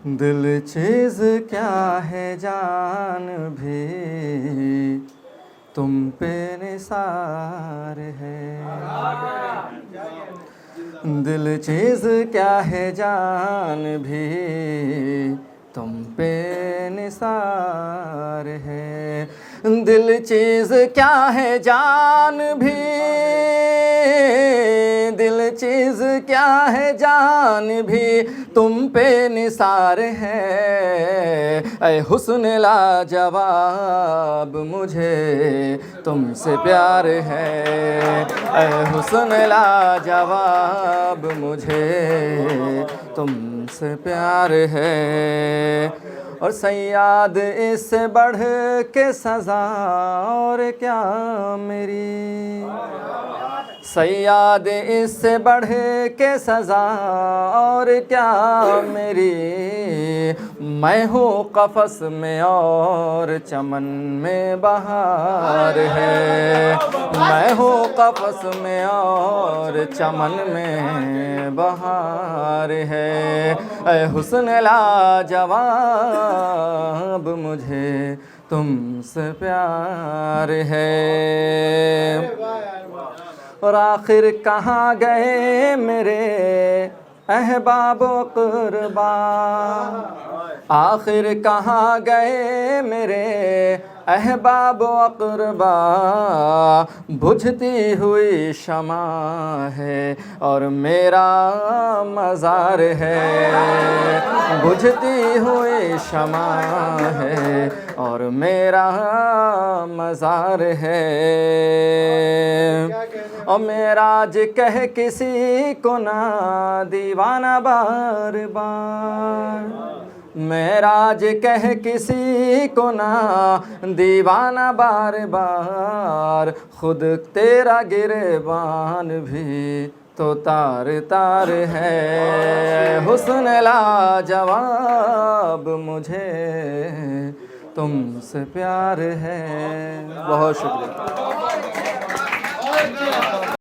دل چیز کیا ہے جان بھی تم پہ نثار ہے، دل چیز کیا ہے جان بھی تم پہ نثار ہے، دل چیز کیا ہے جان بھی، دل چیز کیا ہے جان بھی تم پہ نثار ہے، اے حسن لاجواب مجھے تم سے پیار ہے، اے حسن لاجواب مجھے تم سے پیار ہے، اور صیاد اس سے بڑھ کے سزا اور کیا میری، صیاد اس سے بڑھ کے سزا اور کیا میری، میں ہوں قفس میں اور چمن میں بہار ہے، میں ہوں قفس میں اور چمن میں بہار ہے، اے حسن لاجواب مجھے تم سے پیار ہے، اور آخر کہاں گئے میرے احباب و اقربا، آخر کہاں گئے میرے احباب و اقربا، بجھتی ہوئی شمع ہے اور میرا مزار ہے، بجھتی ہوئی شمع ہے اور میرا مزار ہے، اور معراج کہہ کسی کو نہ دیوانہ بار بار، معراج کہہ کسی کو نہ دیوانہ بار بار، خود تیرا گریبان بھی تو تار تار ہے، حسن لاجواب مجھے تم سے پیار ہے۔ بہت شکریہ۔